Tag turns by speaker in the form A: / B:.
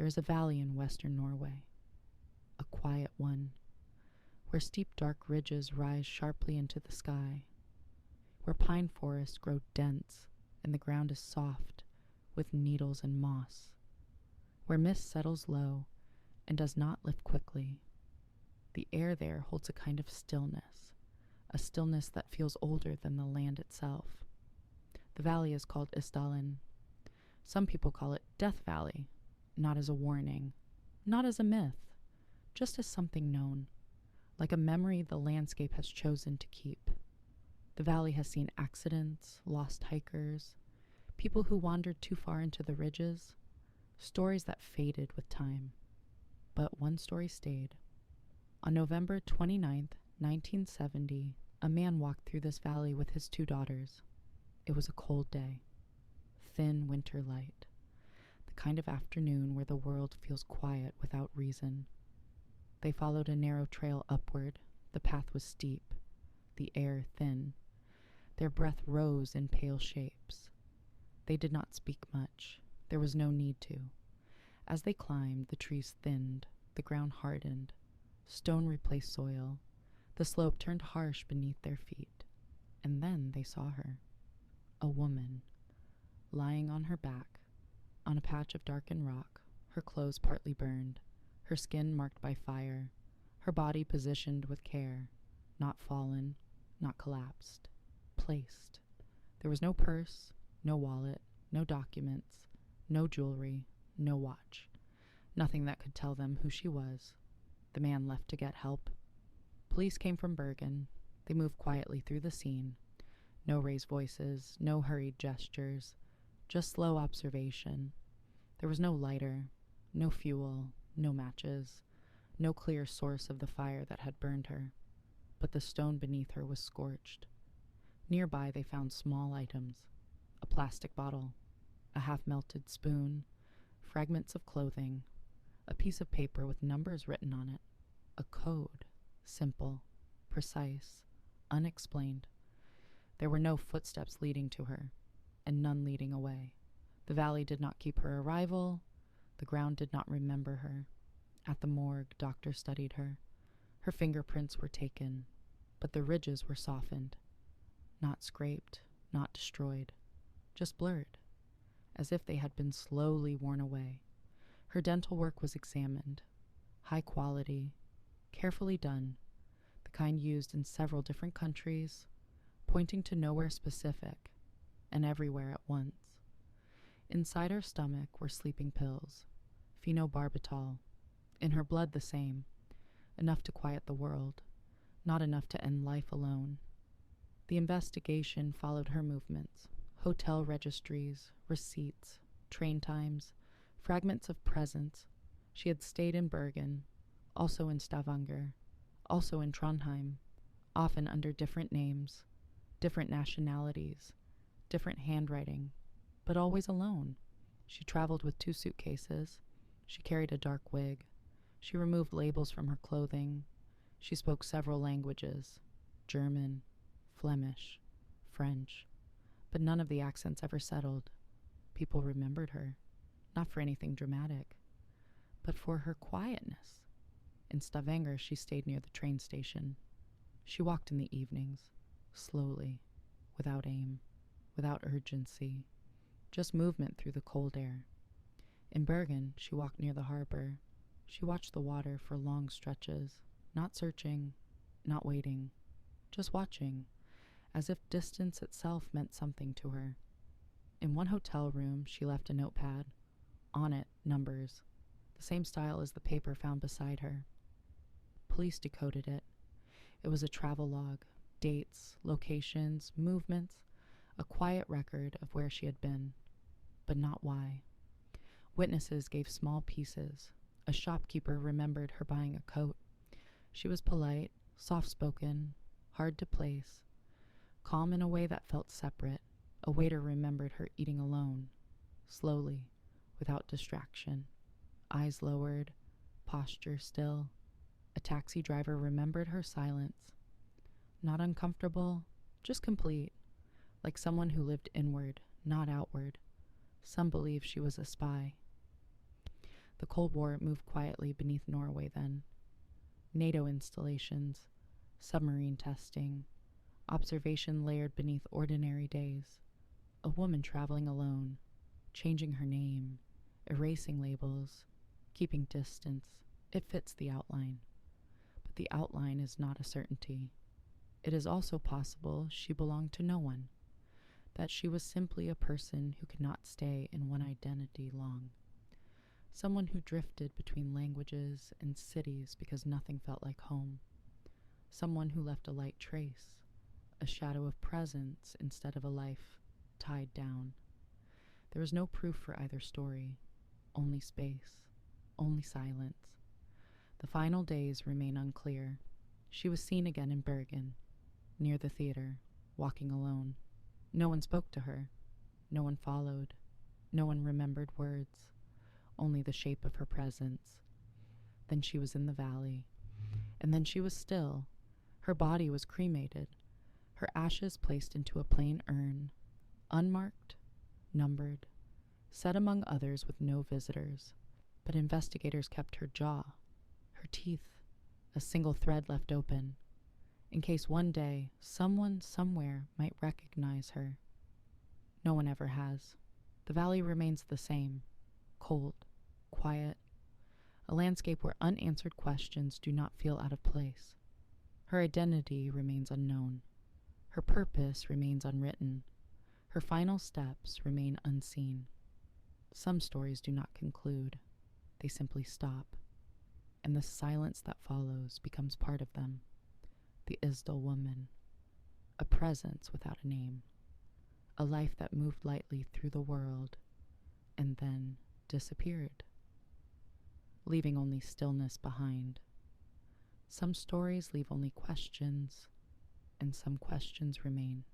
A: There is a valley in western Norway, a quiet one, where steep dark ridges rise sharply into the sky, where pine forests grow dense and the ground is soft with needles and moss, where mist settles low and does not lift quickly. The air there holds a kind of stillness, a stillness that feels older than the land itself. The valley is called Isdalen. Some people call it Death Valley, not as a warning, not as a myth, just as something known, like a memory the landscape has chosen to keep. The valley has seen accidents, lost hikers, people who wandered too far into the ridges, stories that faded with time. But one story stayed. On November 29th, 1970, a man walked through this valley with his 2 daughters. It was a cold day, thin winter light, the kind of afternoon where the world feels quiet without reason. They followed a narrow trail upward. The path was steep, the air thin. Their breath rose in pale shapes. They did not speak much. There was no need to. As they climbed, the trees thinned, the ground hardened. Stone replaced soil. The slope turned harsh beneath their feet. And then they saw her. A woman, lying on her back, on a patch of darkened rock, her clothes partly burned, her skin marked by fire, her body positioned with care, not fallen, not collapsed, placed. There was no purse, no wallet, no documents, no jewelry, no watch, nothing that could tell them who she was. The man left to get help. Police came from Bergen. They moved quietly through the scene. No raised voices, no hurried gestures, just slow observation. There was no lighter, no fuel, no matches, no clear source of the fire that had burned her, but the stone beneath her was scorched. Nearby they found small items, a plastic bottle, a half-melted spoon, fragments of clothing, a piece of paper with numbers written on it, a code, simple, precise, unexplained. There were no footsteps leading to her, and none leading away. The valley did not keep her arrival. The ground did not remember her. At the morgue, doctors studied her. Her fingerprints were taken, but the ridges were softened. Not scraped, not destroyed, just blurred, as if they had been slowly worn away. Her dental work was examined. High quality, carefully done, the kind used in several different countries, pointing to nowhere specific, and everywhere at once. Inside her stomach were sleeping pills, phenobarbital. In her blood the same, enough to quiet the world, not enough to end life alone. The investigation followed her movements, hotel registries, receipts, train times, fragments of presents. She had stayed in Bergen, also in Stavanger, also in Trondheim, often under different names, different nationalities, different handwriting, but always alone. She traveled with 2 suitcases. She carried a dark wig. She removed labels from her clothing. She spoke several languages, German, Flemish, French, but none of the accents ever settled. People remembered her, not for anything dramatic, but for her quietness. In Stavanger, she stayed near the train station. She walked in the evenings, slowly, without aim, without urgency, just movement through the cold air. In Bergen, she walked near the harbor. She watched the water for long stretches, not searching, not waiting, just watching, as if distance itself meant something to her. In one hotel room, she left a notepad. On it, numbers, the same style as the paper found beside her. Police decoded it. It was a travel log, dates, locations, movements, a quiet record of where she had been, but not why. Witnesses gave small pieces. A shopkeeper remembered her buying a coat. She was polite, soft-spoken, hard to place, calm in a way that felt separate. A waiter remembered her eating alone, slowly, without distraction, eyes lowered, posture still. A taxi driver remembered her silence. Not uncomfortable, just complete, like someone who lived inward, not outward. Some believe she was a spy. The Cold War moved quietly beneath Norway then. NATO installations, submarine testing, observation layered beneath ordinary days. A woman traveling alone, changing her name, erasing labels, keeping distance. It fits the outline. But the outline is not a certainty. It is also possible she belonged to no one, that she was simply a person who could not stay in one identity long. Someone who drifted between languages and cities because nothing felt like home. Someone who left a light trace, a shadow of presence instead of a life tied down. There was no proof for either story, only space, only silence. The final days remain unclear. She was seen again in Bergen, near the theater, walking alone. No one spoke to her. No one followed. No one remembered words, only the shape of her presence. Then she was in the valley, and then she was still. Her body was cremated, her ashes placed into a plain urn, unmarked, numbered, set among others with no visitors. But investigators kept her jaw, her teeth, a single thread left open, in case one day someone somewhere might recognize her. No one ever has. The valley remains the same, cold, quiet, a landscape where unanswered questions do not feel out of place. Her identity remains unknown. Her purpose remains unwritten. Her final steps remain unseen. Some stories do not conclude. They simply stop, and the silence that follows becomes part of them. The Isdal Woman, a presence without a name, a life that moved lightly through the world and then disappeared, leaving only stillness behind. Some stories leave only questions, and some questions remain.